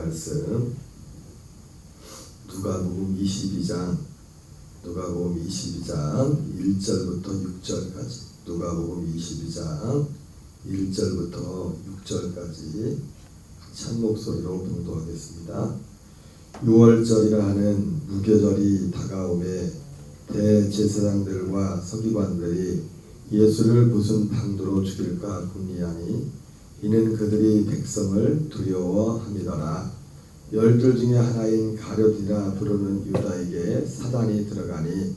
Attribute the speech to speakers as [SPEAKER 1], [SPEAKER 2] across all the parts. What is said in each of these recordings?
[SPEAKER 1] 말씀 누가복음 22장 1절부터 6절까지 누가복음 22장 1절부터 6절까지 같이 한 목소리로 봉독하겠습니다. 6월절이라 하는 무교절이 다가오매 대제사장들과 서기관들이 예수를 무슨 방도로 죽일까 궁리하니 이는 그들이 백성을 두려워함이더라. 12 중에 하나인 가룟이라 부르는 유다에게 사단이 들어가니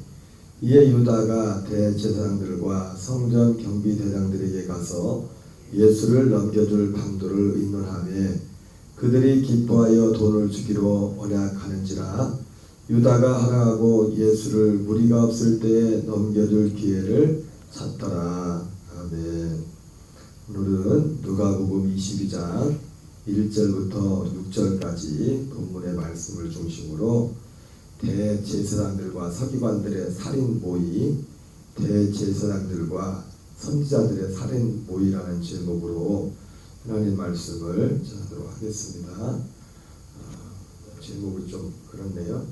[SPEAKER 1] 이에 유다가 대제사장들과 성전 경비대장들에게 가서 예수를 넘겨줄 방도를 의논하며 그들이 기뻐하여 돈을 주기로 언약하는지라. 유다가 하라하고 예수를 무리가 없을 때에 넘겨줄 기회를 찾더라. 아멘. 오늘은 누가복음 22장 1절부터 6절까지 본문의 말씀을 중심으로 대제사장들과 서기관들의 살인 모의, 대제사장들과 선지자들의 살인 모의라는 제목으로 하나님 말씀을 전하도록 하겠습니다. 제목이 좀 그렇네요.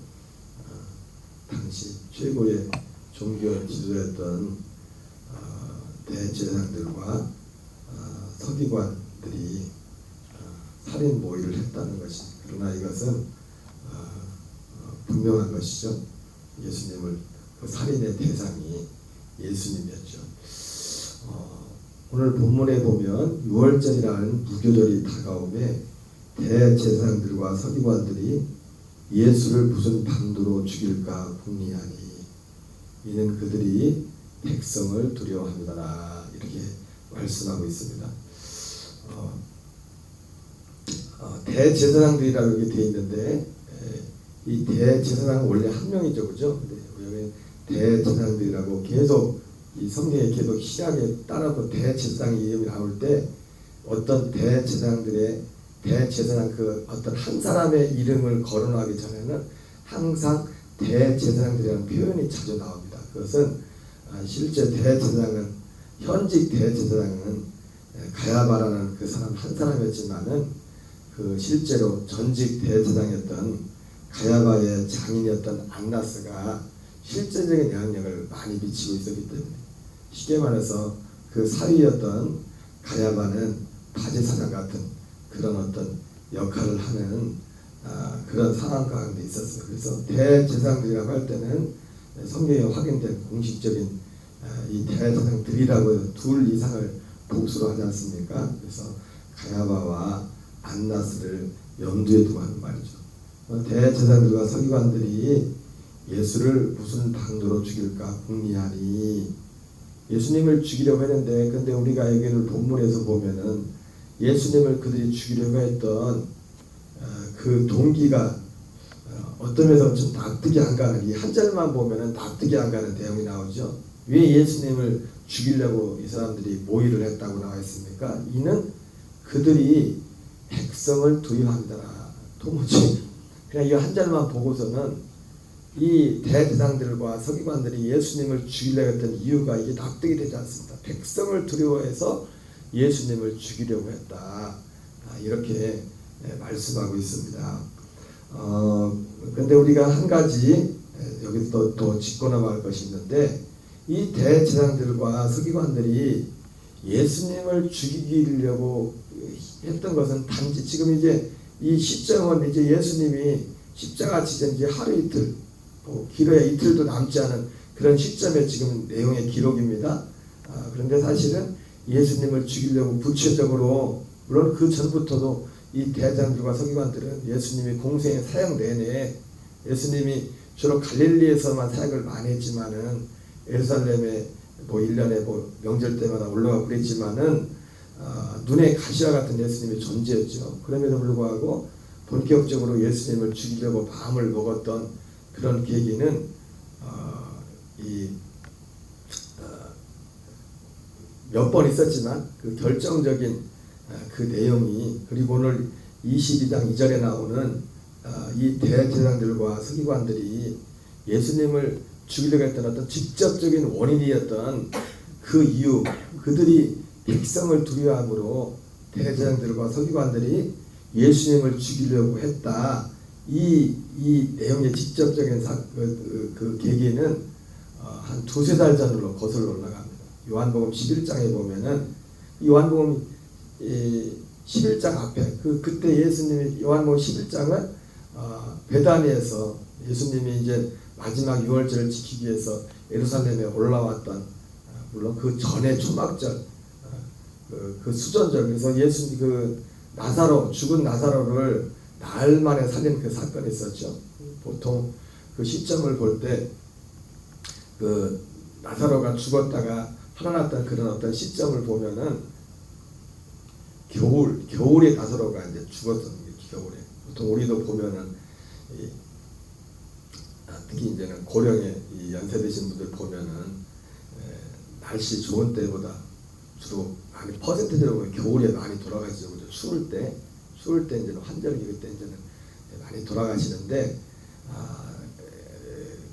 [SPEAKER 1] 당시 최고의 종교 지도였던 대제사장들과 서기관들이 살인 모의를 했다는 것이, 그러나 이것은 분명한 것이죠. 예수님을, 그 살인의 대상이 예수님이었죠. 오늘 본문에 보면 6월절이라는 무교절이 다가오매 대제사장들과 서기관들이 예수를 무슨 방도로 죽일까 궁리하니 이는 그들이 백성을 두려워합니다. 이렇게 말씀하고 있습니다. 대제사장들이라고 이렇게 되어 있는데 이 대제사장은 원래 한 명이죠, 그죠? 근데 대제사장들이라고 계속 이 성경에 계속 시작에 따라서 대제사장 이름이 나올 때 어떤 대제사장들의 대제사장 그 어떤 한 사람의 이름을 거론하기 전에는 항상 대제사장들이라는 표현이 자주 나옵니다. 그것은 실제 대제사장은 현직 대제사장은 가야바라는 그 사람 한 사람이었지만은 그 실제로 전직 대제사장이었던 가야바의 장인이었던 안나스가 실제적인 영향력을 많이 미치고 있었기 때문에 쉽게 말해서 그 사위였던 가야바는 바제사장 같은 그런 어떤 역할을 하는 그런 상황 가운데 있었어요. 그래서 대제사장들이라고 할 때는 성경에 확인된 공식적인 이 대제사장들이라고 둘 이상을 복수로 하지 않습니까? 그래서 가야바와 안나스를 염두에 두고 하는 말이죠. 대제사장들과 서기관들이 예수를 무슨 방도로 죽일까 궁리하니 예수님을 죽이려고 했는데, 근데 우리가 여기를 본문에서 보면은 예수님을 그들이 죽이려고 했던 그 동기가 어떤 면에서 좀 납득이 안 가는, 이 한 절만 보면은 납득이 안 가는 내용이 나오죠. 왜 예수님을 죽이려고 이 사람들이 모의를 했다고 나와 있습니까? 이는 그들이 백성을 두려워합니다. 도무지 그냥 이 한 절만 보고서는 이 대제사장들과 서기관들이 예수님을 죽이려고 했던 이유가 이게 납득이 되지 않습니다. 백성을 두려워해서 예수님을 죽이려고 했다. 이렇게 말씀하고 있습니다. 근데 우리가 한 가지 여기서 또 짚고 넘어갈 것이 있는데, 이 대제사장들과 서기관들이 예수님을 죽이려고 했던 것은 단지 지금 이제 이 시점은 이제 예수님이 십자가 지신 지 하루 이틀, 길어야 이틀도 남지 않은 그런 시점의 지금 내용의 기록입니다. 그런데 사실은 예수님을 죽이려고 구체적으로, 물론 그 전부터도 이 대제사장들과 서기관들은 예수님이 공생의 사역 내내 예수님이 주로 갈릴리에서만 사역을 많이 했지만은 예루살렘에 1년에 명절 때마다 올라가고 그랬지만은 눈에 가시와 같은 예수님이 존재했죠. 그럼에도 불구하고 본격적으로 예수님을 죽이려고 마음을 먹었던 그런 계기는 몇 번 있었지만 그 결정적인 그 내용이, 그리고 오늘 22장 2절에 나오는 이 대제사장들과 서기관들이 예수님을 죽이려고 했던 어떤 직접적인 원인이었던 그 이유, 그들이 백성을 두려워함으로 대제사장들과 서기관들이 예수님을 죽이려고 했다. 이 내용의 직접적인 그 계기는 한 두세 달 전으로 거슬러 올라갑니다. 요한복음 11장에 보면은 요한복음 11장 앞에 그때 예수님이 요한복음 11장은 베다니에서 예수님이 이제 마지막 유월절을 지키기 위해서 예루살렘에 올라왔던 물론 그 전에 초막절 그 수전절 그래서 예수님 그 죽은 나사로를 나흘 만에 살린 그 사건이 있었죠. 보통 그 시점을 볼 때 그 나사로가 죽었다가 살아났던 그런 어떤 시점을 보면은 겨울에 나사로가 이제 죽었던 게 겨울에 보통 우리도 보면은 특히 이제는 고령의 연세 드신 분들 보면은 날씨 좋은 때보다 주로 많이 퍼센트적으로 겨울에 많이 돌아가시죠. 그죠? 추울 때 이제는 환절기 그때 이제는 많이 돌아가시는데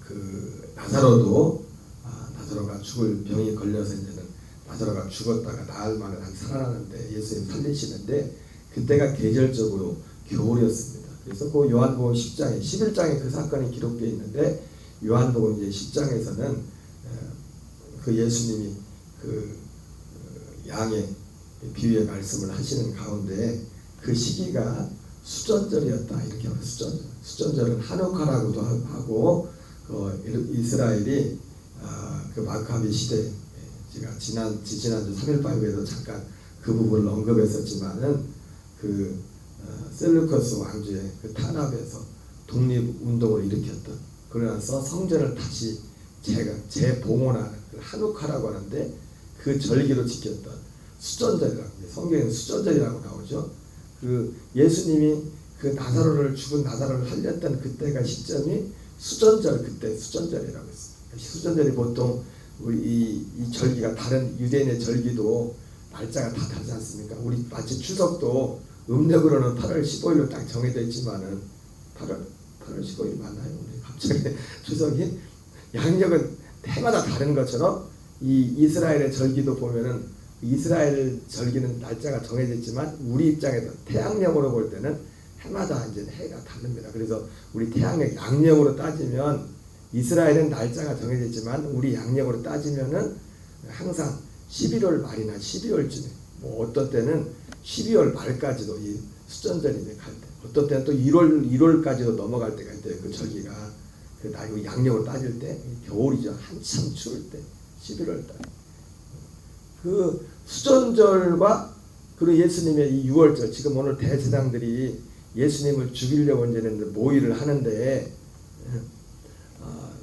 [SPEAKER 1] 그 나사로가 죽을 병이 걸려서 이제는 나사로가 죽었다가 나흘 만에 살아나는데 예수님 살리시는데 그때가 계절적으로 겨울이었습니다. 그래서 그 요한복음 10장에 11장에 그 사건이 기록되어 있는데 요한복음 이제 10장에서는 그 예수님이 그 양의 비유의 말씀을 하시는 가운데 그 시기가 수전절이었다 이렇게 하고 수전절은 하누카라고도 하고 이스라엘이 그 마카비 시대 제가 지난주 3.18에도 잠깐 그 부분을 언급했었지만은 그 셀루커스 왕조의 그 탄압에서 독립운동을 일으켰던 그러면서 성전을 다시 재봉헌하는 그 하누카라고 하는데 그 절기로 지켰던 수전절이라고 성경에는 수전절이라고 나오죠. 그 예수님이 그 죽은 나사로를 살렸던 그때가 시점이 수전절 그때 수전절이라고 했습니다. 수전절이 보통 우리 이 절기가 다른 유대인의 절기도 날짜가 다 다르지 않습니까? 우리 마치 추석도 음력으로는 8월 15일로 딱 정해져 있지만은 8월 15일 맞나요? 우리 갑자기 추석이 양력은 해마다 다른 것처럼 이 이스라엘의 절기도 보면은 이스라엘 절기는 날짜가 정해져 있지만 우리 입장에서 태양력으로 볼 때는 해마다 이제 해가 다릅니다. 그래서 우리 태양력 양력으로 따지면 이스라엘은 날짜가 정해져 있지만 우리 양력으로 따지면은 항상 11월 말이나 12월쯤에 뭐 어떤 때는 12월 말까지도 이 수전절이 갈 때, 어떤 때는 또 1월까지도 넘어갈 때가 있대요. 그 절기가 그 양력으로 따질 때 겨울이죠. 한참 추울 때 11월 달. 그 수전절과 그리고 예수님의 이 유월절 지금 오늘 대제사장들이 예수님을 죽이려고 이제는 모의를 하는데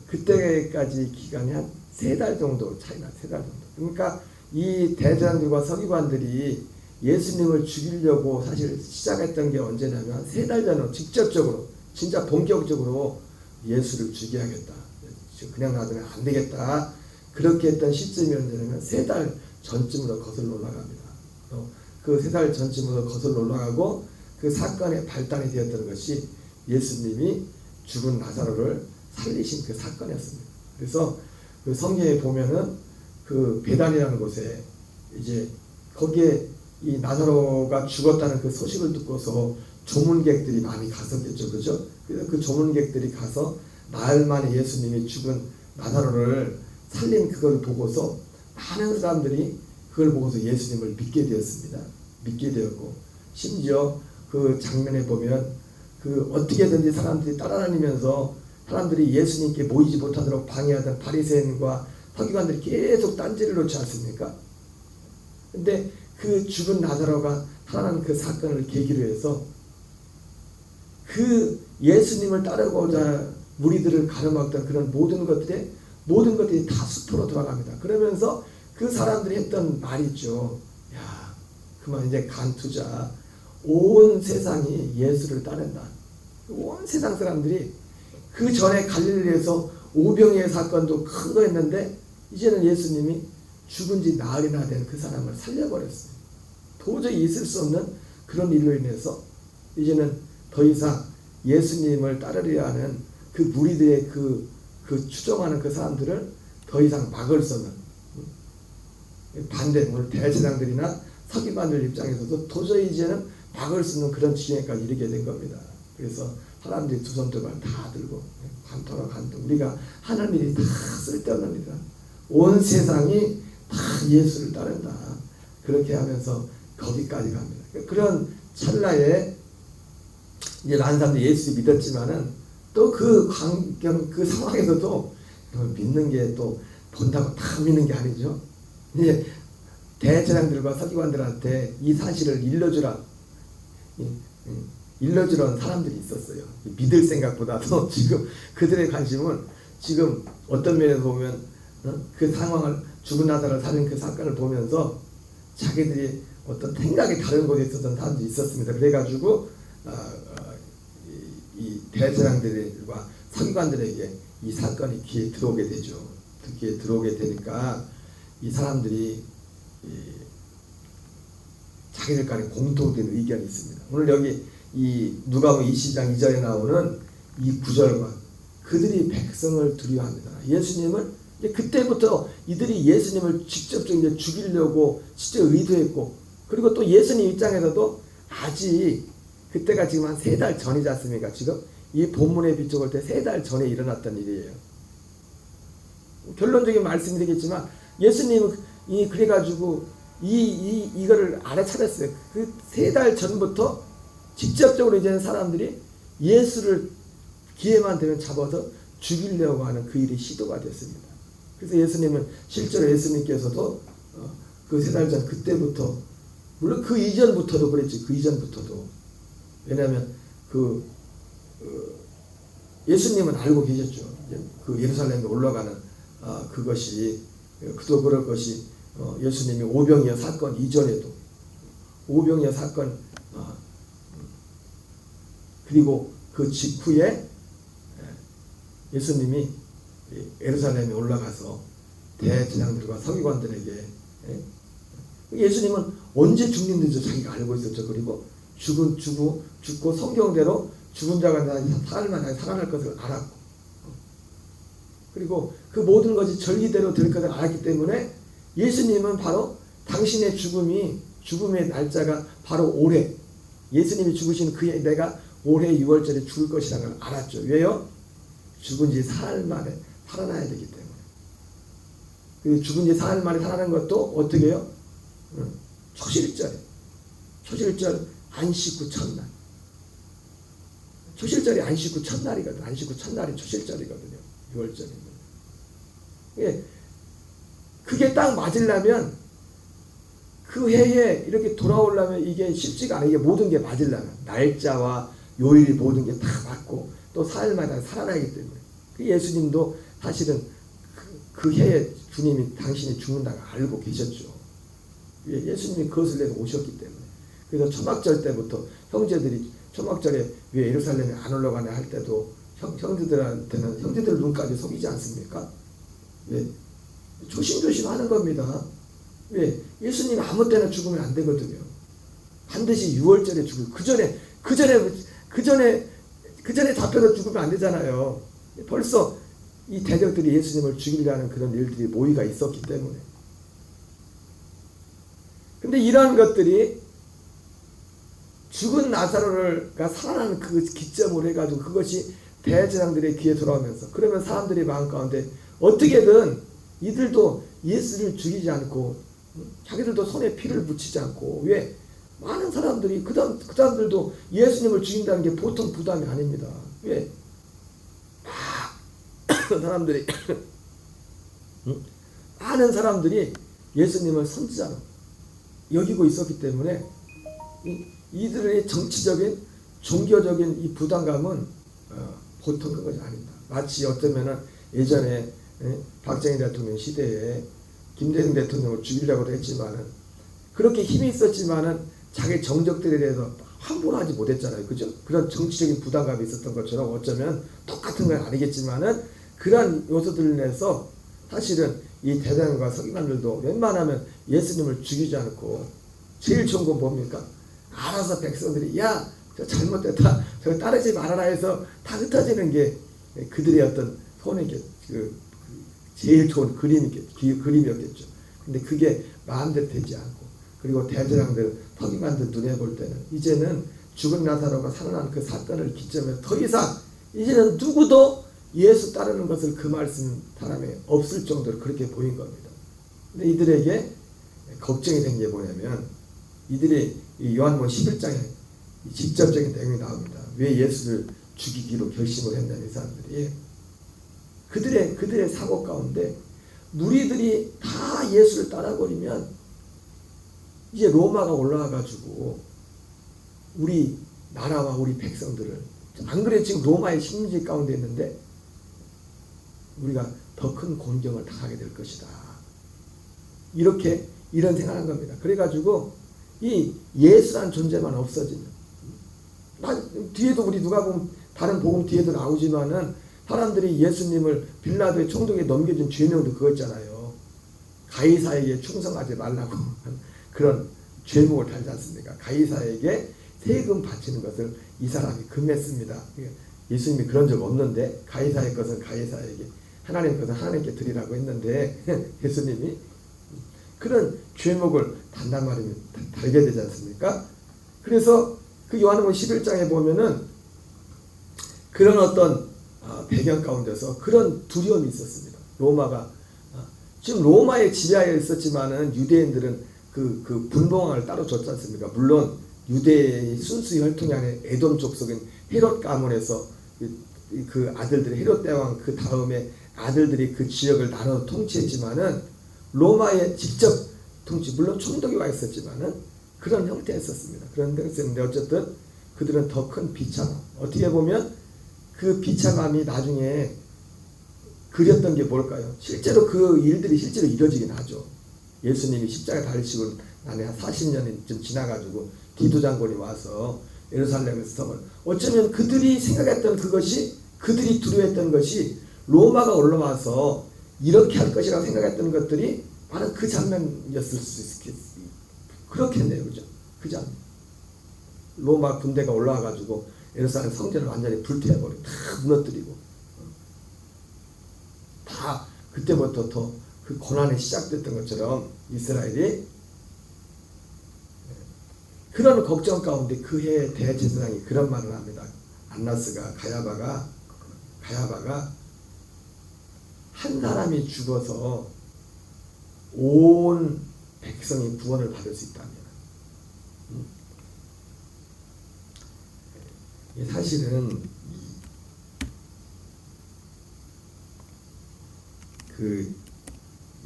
[SPEAKER 1] 그때까지 기간이 한 3달 정도 차이나 3달 정도. 그러니까 이 대제사장들과 서기관들이 예수님을 죽이려고 사실 시작했던 게 언제냐면 3달 전으로 직접적으로 진짜 본격적으로 예수를 죽여야겠다. 그냥 놔두면 안 되겠다. 그렇게 했던 시점이 언제냐면 3달 전쯤으로 거슬러 올라갑니다. 그 3달 전쯤으로 거슬러 올라가고 그 사건의 발단이 되었던 것이 예수님이 죽은 나사로를 살리신 그 사건이었습니다. 그래서 그 성경에 보면은 그 베단이라는 곳에 이제 거기에 이 나사로가 죽었다는 그 소식을 듣고서 조문객들이 많이 갔었겠죠, 그죠? 그래서 그 조문객들이 가서 나흘 만에 예수님이 죽은 나사로를 살린 그걸 보고서 많은 사람들이 그걸 보고서 예수님을 믿게 되었습니다. 믿게 되었고 심지어 그 장면에 보면 그 어떻게든지 사람들이 따라다니면서 사람들이 예수님께 모이지 못하도록 방해하던 바리새인과 서기관들이 계속 딴지를 놓지 않습니까? 근데 그 죽은 나사로가 살아난 그 사건을 계기로 해서 그 예수님을 따르고자 무리들을 가로막던 그런 모든 것들이 다 숲으로 돌아갑니다. 그러면서 그 사람들이 했던 말이 있죠. 야, 그만 이제 간투자. 온 세상이 예수를 따른다. 온 세상 사람들이 그 전에 갈릴리에서 오병이의 사건도 큰 거 했는데 이제는 예수님이 죽은 지 나흘이나 된 그 사람을 살려버렸어요. 도저히 있을 수 없는 그런 일로 인해서 이제는 더 이상 예수님을 따르려 하는 그 무리들의 그 추종하는 그 사람들을 더 이상 막을 수 없는 반대 오늘 대제사장들이나 서기관들 입장에서도 도저히 이제는 막을 수 있는 그런 지경까지 이르게 된 겁니다. 그래서 사람들이 두 손 두 발 다 들고 관토라 관토 우리가 하는 일이 다 쓸데없는 일이다. 온 세상이 다 예수를 따른다. 그렇게 하면서 거기까지 갑니다. 그런 찰나에 이제 많은 사람들이 예수를 믿었지만은 또 그 환경 그 상황에서도 믿는 게 또 본다고 다 믿는 게 아니죠. 이제 대제사장들과 서기관들한테 이 사실을 일러주라. 일러주는 사람들이 있었어요. 믿을 생각보다도 지금 그들의 관심은 지금 어떤 면에서 보면 그 상황을 죽은 나사를 살린 그 사건을 보면서 자기들이 어떤 생각이 다른 곳에 있었던 사람들이 있었습니다. 그래가지고 이 대제사장들과 서기관들에게 이 사건이 귀에 들어오게 되죠. 귀에 들어오게 되니까 이 사람들이 자기들 간에 공통된 의견이 있습니다. 오늘 여기 이 누가복음 20장 2절에 나오는 이 구절과 그들이 백성을 두려워합니다. 예수님을 이제 그때부터 이들이 예수님을 직접적으로 이제 죽이려고 진짜 의도했고, 그리고 또 예수님 입장에서도 아직 그때가 지금 한 3달 전이지 않습니까? 지금 이 본문에 비춰볼 때 3달 전에 일어났던 일이에요. 결론적인 말씀드리겠지만 예수님은 그래가지고 이거를 알아차렸어요. 그 3달 전부터 직접적으로 이제는 사람들이 예수를 기회만 되면 잡아서 죽이려고 하는 그 일이 시도가 됐습니다. 그래서 예수님은 실제로 예수님께서도 그 3달 전 그때부터, 물론 그 이전부터도 그랬지. 그 이전부터도. 왜냐하면 예수님은 알고 계셨죠. 그 예루살렘에 올라가는 그것이 그도 그럴 것이 예수님이 오병이어 사건 이전에도 오병이어 사건 그리고 그 직후에 예수님이 예루살렘에 올라가서 대제사장들과 서기관들에게 예수님은 언제 죽는지도 자기가 알고 있었죠. 그리고 죽고 성경대로 죽은 자가 살만하게 살아날 것을 알았고, 그리고 그 모든 것이 절기대로 될 것을 알았기 때문에 예수님은 바로 당신의 죽음의 날짜가 바로 올해, 예수님이 죽으신 그해 내가 올해 6월절에 죽을 것이라는 걸 알았죠. 왜요? 죽은 지 사흘 만에 살아나야 되기 때문에. 그 죽은 지 사흘 만에 살아나는 것도 어떻게 해요? 초실절 안식 후 첫날. 초실절이 안식 후 첫날이거든요. 안식 후 첫날이 초실절이거든요. 6월절이면. 그게 딱 맞으려면 그 해에 이렇게 돌아오려면 이게 쉽지가 않아요. 이게 모든 게 맞으려면 날짜와 요일이 모든 게 다 맞고 또 사흘마다 살아나기 때문에. 예수님도 사실은 그 해에 주님이 당신이 죽는다고 알고 계셨죠. 예수님이 그것을 내서 오셨기 때문에. 그래서 초막절 때부터 형제들이 초막절에 왜 예루살렘에 안 올라가냐 할 때도 형제들한테는 형제들 눈까지 속이지 않습니까? 왜? 조심조심 하는 겁니다. 왜? 예수님 아무 때나 죽으면 안 되거든요. 반드시 6월절에 죽을, 그 전에 잡혀서 죽으면 안 되잖아요. 벌써 이 대적들이 예수님을 죽이려는 그런 일들이 모의가 있었기 때문에. 근데 이러한 것들이 죽은 나사로가 살아나는 그 기점으로 해가지고 그것이 대제사장들의 귀에 돌아오면서, 그러면 사람들의 마음 가운데 어떻게든 이들도 예수를 죽이지 않고 자기들도 손에 피를 묻히지 않고, 왜? 많은 사람들이 그 사람들도 예수님을 죽인다는 게 보통 부담이 아닙니다. 왜? 사람들이 많은 사람들이 예수님을 선지자로 여기고 있었기 때문에 이들의 정치적인 종교적인 이 부담감은 보통 그것이 아닙니다. 마치 어쩌면은 예전에 박정희 대통령 시대에 김대중 대통령을 죽이려고도 했지만은 그렇게 힘이 있었지만은 자기 정적들에 대해서 함부로 하지 못했잖아요. 그죠? 그런 정치적인 부담감이 있었던 것처럼 어쩌면 똑같은 건 아니겠지만은 그런 요소들을 내서 사실은 이 대장과 서기관들도 웬만하면 예수님을 죽이지 않고 제일 좋은 건 뭡니까? 알아서 백성들이 야, 저 잘못됐다, 저 따르지 말아라 해서 다 흩어지는 게 그들의 어떤 손의 제일 좋은 그림이었겠죠. 근데 그게 마음대로 되지 않고, 그리고 대제사장들 턱이 만든 눈에 볼 때는 이제는 죽은 나사로가 살아난 그 사건을 기점으로 더 이상 이제는 누구도 예수 따르는 것을 금할 사람이 없을 정도로 그렇게 보인 겁니다. 근데 이들에게 걱정이 된 게 뭐냐면 이들이 이 요한복음 11장에 직접적인 내용이 나옵니다. 왜 예수를 죽이기로 결심을 했냐면 이 사람들이 그들의 사고 가운데 무리들이 다 예수를 따라버리면 이제 로마가 올라와가지고 우리 나라와 우리 백성들을 안 그래 지금 로마의 식민지 가운데 있는데 우리가 더 큰 곤경을 당하게 될 것이다. 이런 생각한 겁니다. 그래가지고 이 예수란 존재만 없어지면 뒤에도 우리 누가 보면 다른 복음 뒤에도 나오지만은 사람들이 예수님을 빌라도의 총독에 넘겨준 죄명도 그거 있잖아요. 가이사에게 충성하지 말라고 그런 죄목을 달지 않습니까? 가이사에게 세금 바치는 것을 이 사람이 금했습니다. 예수님이 그런 적 없는데 가이사의 것은 가이사에게 하나님의 것은 하나님께 드리라고 했는데 예수님이 그런 죄목을 단단히 달게 되지 않습니까? 그래서 그 요한복음 11장에 보면은 그런 어떤 배경 가운데서 그런 두려움이 있었습니다. 로마가 지금 로마의 지하에 있었지만은 유대인들은 그 분봉왕을 따로 줬지 않습니까? 물론 유대의 순수 혈통이 아닌 에돔 족속인 헤롯 가문에서 그 아들들이 헤롯 대왕 그 다음에 아들들이 그 지역을 나눠 통치했지만은 로마의 직접 통치 물론 총독이 와 있었지만은 그런 형태였었습니다. 그런데 어쨌든 그들은 더 큰 비참함 어떻게 보면 그 비참함이 나중에 그렸던 게 뭘까요? 실제로 그 일들이 실제로 이루어지긴 하죠. 예수님이 십자가에 달리시고 난 한 40년이 좀 지나가지고 디도 장군이 와서 예루살렘에서 성을 어쩌면 그들이 생각했던 그것이 그들이 두려워했던 것이 로마가 올라와서 이렇게 할 것이라고 생각했던 것들이 바로 그 장면이었을 수 있겠어요. 그렇겠네요. 그죠? 그 장면. 로마 군대가 올라와가지고 예루살렘 성전을 완전히 불태워버리고 다 무너뜨리고 다 그때부터 더 그 고난이 시작됐던 것처럼 이스라엘이 그런 걱정 가운데 그 해의 대제사장이 그런 말을 합니다. 안나스가 가야바가 한 사람이 죽어서 온 백성이 구원을 받을 수 있다면 사실은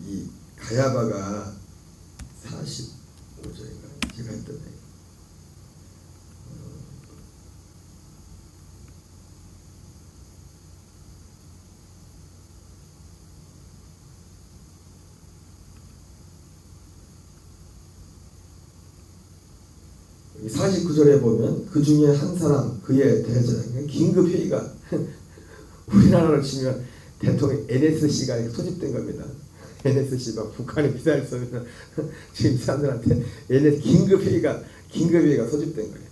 [SPEAKER 1] 이 가야바가 45절인가 제가 했던 이 49절에 보면 그 중에 한 사람 그의 대제사장 긴급 회의가 우리나라로 치면 대통령 NSC가 소집된 겁니다. NSC가 북한에 미사일 쏘면 지금 사람들한테 긴급 회의가 소집된 거예요.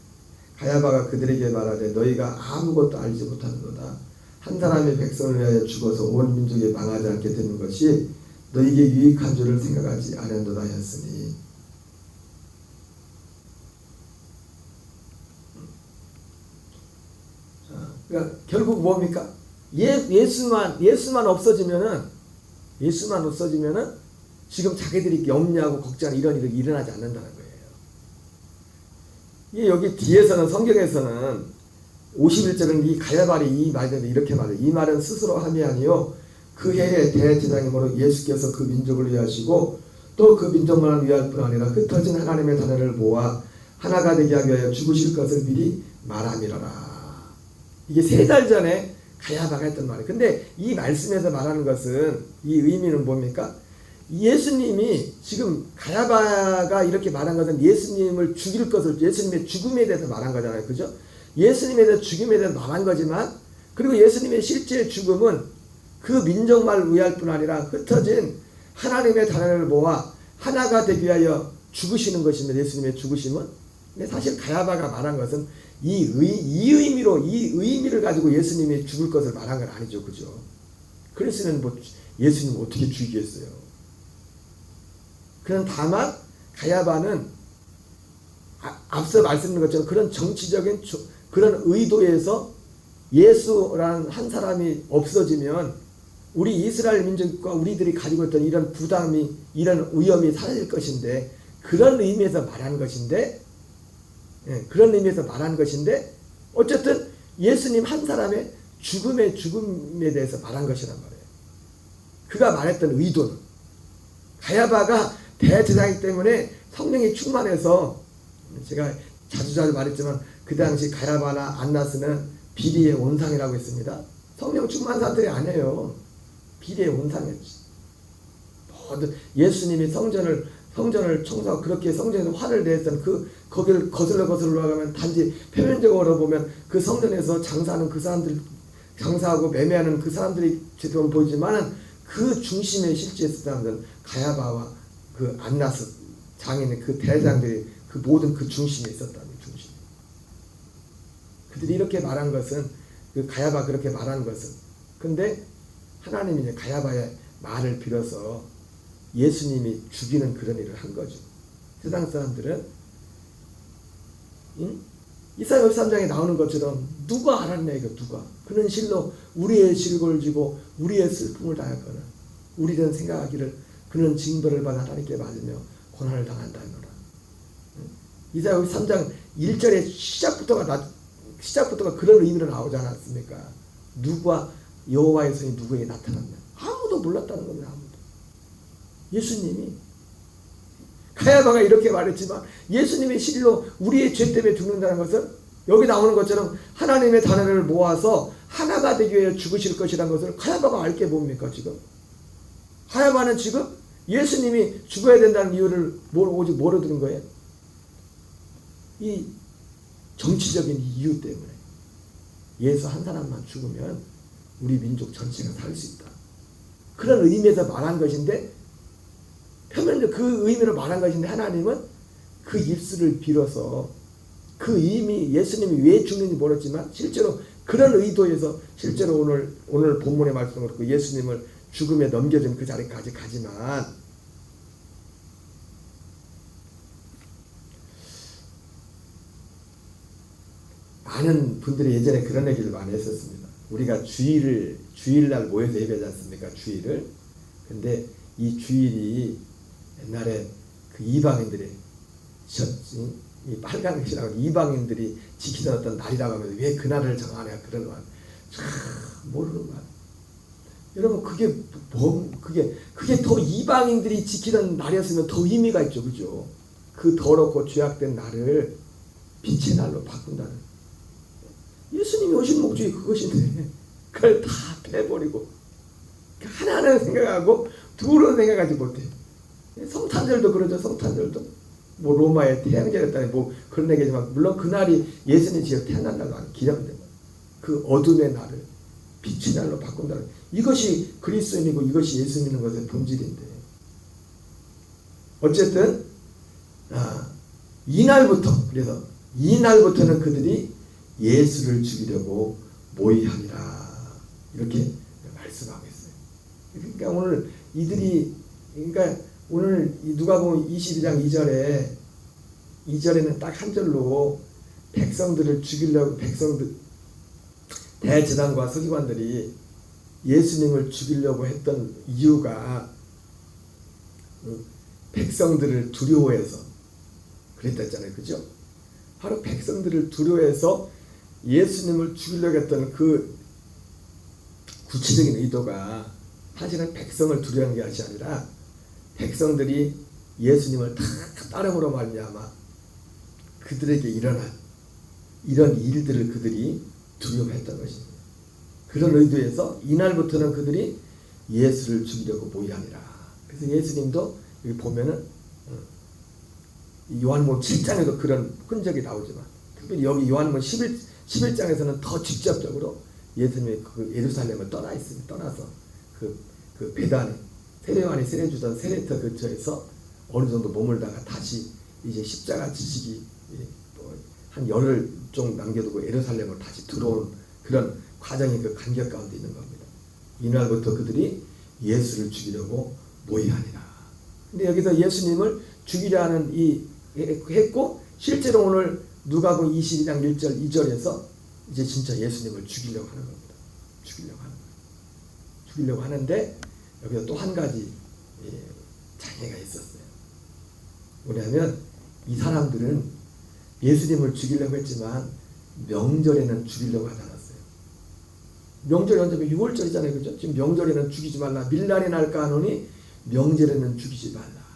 [SPEAKER 1] 가야바가 그들에게 말하되 너희가 아무것도 알지 못하는도다. 한 사람의 백성을 위하여 죽어서 온 민족이 망하지 않게 되는 것이 너희에게 유익한 줄을 생각하지 않은도다 하였으니 그러니까 결국 뭡니까? 예수만 없어지면은 지금 자기들이 염려하고 걱정하는 이런 일이 일어나지 않는다는 거예요. 여기 뒤에서는 성경에서는 51절은 이 가야발이 이 말대로 이렇게 말해요. 이 말은 스스로 함이 아니요 그 해의 대제사장이므로 예수께서 그 민족을 위하시고 또 그 민족만을 위할 뿐 아니라 흩어진 하나님의 자녀를 모아 하나가 되게 하기 위하여 죽으실 것을 미리 말함이라라. 이게 3달 전에 가야바가 했던 말이에요. 근데 이 말씀에서 말하는 것은 이 의미는 뭡니까? 예수님이 지금 가야바가 이렇게 말한 것은 예수님을 죽일 것을 예수님의 죽음에 대해서 말한 거잖아요. 그죠? 예수님에 대해서 죽임에 대해서 말한 거지만 그리고 예수님의 실제 죽음은 그 민족만을 위할 뿐 아니라 흩어진 하나님의 자녀를 모아 하나가 되기 위하여 죽으시는 것입니다. 예수님의 죽으심은. 근데 사실 가야바가 말한 것은 이 의미를 가지고 예수님이 죽을 것을 말한 건 아니죠. 그죠? 그랬으면 예수님 어떻게 죽이겠어요? 그런 다만 가야바는 앞서 말씀드린 것처럼 그런 정치적인 그런 의도에서 예수라는 한 사람이 없어지면 우리 이스라엘 민족과 우리들이 가지고 있던 이런 부담이, 이런 위험이 사라질 것인데, 그런 의미에서 말하는 것인데, 그런 의미에서 말하는 것인데, 어쨌든 예수님 한 사람의 죽음에 대해서 말한 것이란 말이에요. 그가 말했던 의도는, 가야바가 대제사장이기 때문에 성령이 충만해서, 제가 자주 말했지만 그 당시 가야바나 안나스는 비리의 온상이라고 했습니다. 성령 충만한 사람들이 아니에요. 비리의 온상이었지. 모든 예수님이 성전을 청소하고 그렇게 성전에서 화를 내었던 거기를 거슬러 올라가면 단지 표면적으로 보면 그 성전에서 장사하는 그 사람들, 장사하고 매매하는 그 사람들이 제대로 보이지만은 그 중심에 실제 있었던 사람들은 가야바와 그 안나스 장인, 그 대장들이 그 모든 그 중심에 있었다는 중심. 그들이 이렇게 말한 것은, 그 가야바 그렇게 말한 것은, 근데 하나님이 이제 가야바의 말을 빌어서 예수님이 죽이는 그런 일을 한 거죠. 세상 사람들은 이사야 53장에 나오는 것처럼 누가 알았냐 이거 누가. 그는 실로 우리의 실골을 지고 우리의 슬픔을 당했거나 우리는 생각하기를 그는 징벌을 받아 하나님께 맞으며 고난을 당한다 하노라. 이사야 53장 1절에 시작부터가 그런 의미로 나오지 않았습니까? 누가 여호와의 손이 누구에게 나타났냐. 아무도 몰랐다는 겁니다. 아무도. 예수님이, 가야바가 이렇게 말했지만 예수님이 실로 우리의 죄 때문에 죽는다는 것은 여기 나오는 것처럼 하나님의 자녀를 모아서 하나가 되기 위해 죽으실 것이라는 것을 가야바가 알게 뭡니까 지금? 가야바는 지금 예수님이 죽어야 된다는 이유를 오직 뭐로 들은 거예요? 이 정치적인 이유 때문에 예수 한 사람만 죽으면 우리 민족 전체가 살 수 있다. 그런 의미에서 말한 것인데, 표면적으로 그 의미로 말한 것인데, 하나님은 그 입술을 빌어서 그 의미, 예수님이 왜 죽는지 모르지만 실제로 그런 의도에서 실제로 오늘 본문의 말씀을 그렇고 예수님을 죽음에 넘겨준 그 자리까지 가지만, 많은 분들이 예전에 그런 얘기를 많이 했었습니다. 우리가 주일날 모여서 예배하지 않습니까? 주일을. 근데 이 주일이 옛날에 그 이방인들이 이 빨간색이라고 이방인들이 지키던 어떤 날이라고 하면서 왜 그 날을 정하냐 그런 말. 모르는 말. 여러분 그게 더 이방인들이 지키던 날이었으면 더 의미가 있죠, 그죠? 그 더럽고 죄악된 날을 빛의 날로 바꾼다는. 예수님이 오신 목적이 그것인데 그걸 다 빼버리고 하나는 생각하고 둘은 생각하지 못해. 성탄절도 그러죠. 성탄절도 뭐 로마의 태양절이었다니 뭐 그런 얘기지만 물론 그날이 예수님 지어 태어난 날도 아니고 기념된 날. 그 어둠의 날을 빛의 날로 바꾼다는, 이것이 그리스도인이고 이것이 예수 믿는 것의 본질인데, 어쨌든 그래서 이날부터는 그들이 예수를 죽이려고 모의하니라 이렇게 말씀하고 있어요. 그러니까 오늘 누가복음 22장 2절에는 딱 한 절로 백성들을 죽이려고, 대제사장과 서기관들이 예수님을 죽이려고 했던 이유가 백성들을 두려워해서 그랬다 했잖아요. 그죠? 바로 백성들을 두려워해서 예수님을 죽이려고 했던 그 구체적인 의도가 사실은 백성을 두려워하는 것이 아니라 백성들이 예수님을 다 따름으로 말미암아 그들에게 일어난 이런 일들을 그들이 두려워했던 것입니다. 그런 의도에서 이날부터는 그들이 예수를 죽이려고 모의하니라. 그래서 예수님도 여기 보면은 요한복음 7장에도 그런 흔적이 나오지만 특별히 여기 요한복음 11장에서는 더 직접적으로 예수님이 그 예루살렘을 떠나 있습니다. 떠나서 그 베단에 세례요한이 세례주던 세례터 근처에서 어느 정도 머물다가 다시 이제 십자가 지시기 한 열흘 좀 남겨두고 예루살렘을 다시 들어온 그런 과정이 그 간격 가운데 있는 겁니다. 이날부터 그들이 예수를 죽이려고 모의하니라. 근데 여기서 예수님을 죽이려 하는 했고 실제로 오늘 누가복음 22장 1절 2절에서 이제 진짜 예수님을 죽이려고 하는 겁니다. 죽이려고 하는데 여기서 또 한 가지 장애가 있었어요. 뭐냐면 이 사람들은 예수님을 죽이려고 했지만 명절에는 죽이려고 하지 않았어요. 명절이 언제면 6월절이잖아요. 그죠? 지금 명절에는 죽이지 말라. 밀날이 날까 하노니 명절에는 죽이지 말라.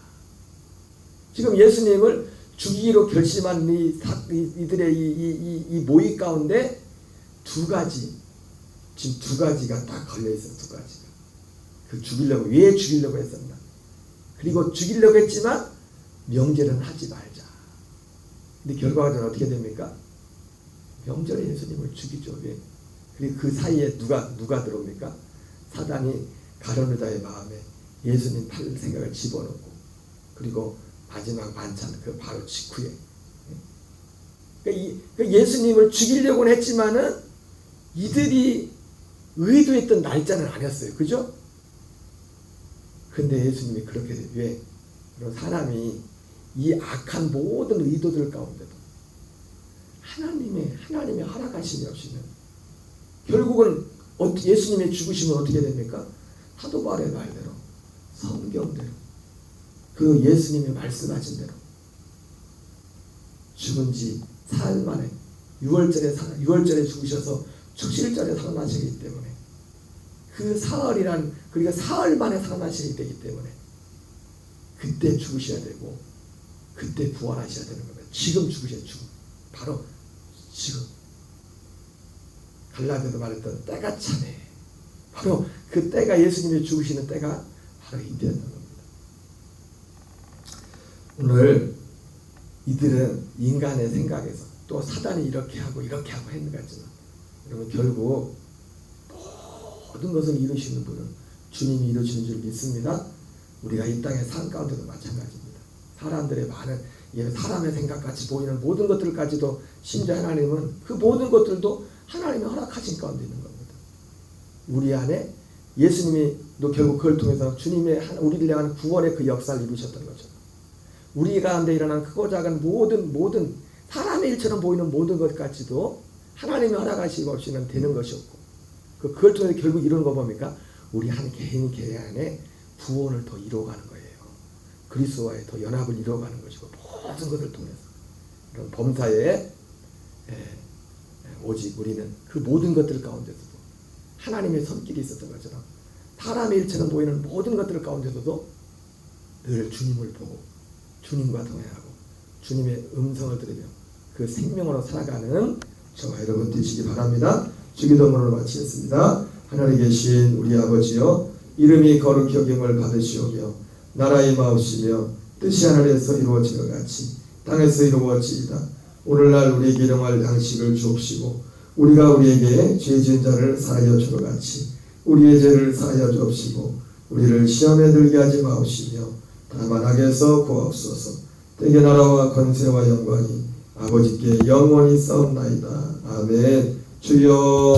[SPEAKER 1] 지금 예수님을 죽이기로 결심한 이들의 이 모의 가운데 두 가지, 지금 두 가지가 딱 걸려있어요. 두 가지가. 왜 죽이려고 했었나. 그리고 죽이려고 했지만 명절은 하지 말자. 근데 결과가 어떻게 됩니까? 명절에 예수님을 죽이죠. 왜? 그리고 그 사이에 누가 들어옵니까? 사단이 가룟유다의 마음에 예수님 팔 생각을 집어넣고, 그리고 마지막 반찬 그 바로 직후에 예수님을 죽이려고는 했지만은 이들이 의도했던 날짜는 아니었어요. 그죠? 근데 예수님이 그렇게 돼요. 왜? 사람이 이 악한 모든 의도들 가운데도 하나님의 허락하심이 없이는 결국은 예수님의 죽으심은 어떻게 됩니까? 사도 바울의 말대로 성경대로 그 예수님이 말씀하신 대로 죽은 지 사흘 만에 6월절에 죽으셔서 축실절에 살아나시기 때문에 그 사흘이란, 그러니까 사흘 만에 살아나시게 되기 때문에 그때 죽으셔야 되고 그때 부활하셔야 되는 겁니다. 지금 죽으셔야 지금. 바로 지금. 갈라디아서 말했던 때가 차네. 바로 그 때가 예수님이 죽으시는 때가 바로 이때였던 겁니다. 오늘 이들은 인간의 생각에서 또 사단이 이렇게 하고 했는 것 같지만 여러분 결국 모든 것을 이루시는 분은 주님이 이루시는 줄 믿습니다. 우리가 이 땅의 삶 가운데도 마찬가지입니다. 사람들의 많은 사람의 생각같이 보이는 모든 것들까지도 심지어 하나님은 그 모든 것들도 하나님의 허락하신 가운데 있는 겁니다. 우리 안에 예수님이 또 결국 그걸 통해서 주님의 우리를 향한 구원의 그 역사를 이루셨던 거죠. 우리 가운데 일어난 크고 작은 모든 사람의 일처럼 보이는 모든 것까지도 하나님의 허락하심 없이는 되는 것이 없고 그걸 통해서 결국 이루는 거 뭡니까? 우리 한 개인 안에 구원을 더 이루어가는 거예요. 그리스도와의 더 연합을 이루어가는 것이고 모든 것을 통해서 이런 범사에 오직 우리는 그 모든 것들 가운데서도 하나님의 손길이 있었던 것처럼 사람의 일처럼 보이는 모든 것들 가운데서도 늘 주님을 보고 주님과 동행하고 주님의 음성을 들으며 그 생명으로 살아가는 저와 여러분 되시기 바랍니다. 주기도문을 마치겠습니다. 하늘에 계신 우리 아버지여, 이름이 거룩히 여김을 받으시오며 나라의 마옵시며 뜻이 하늘에서 이루어진 것 같이 땅에서 이루어지이다. 오늘날 우리에게 일용할 양식을 주옵시고 우리가 우리에게 죄 지은 자를 사하여 준 것 같이 우리의 죄를 사하여 주옵시고 우리를 시험에 들게 하지 마옵시며 다만 악에서 구하옵소서. 때의 나라와 권세와 영광이 아버지께 영원히 싸움나이다. 아멘. 주여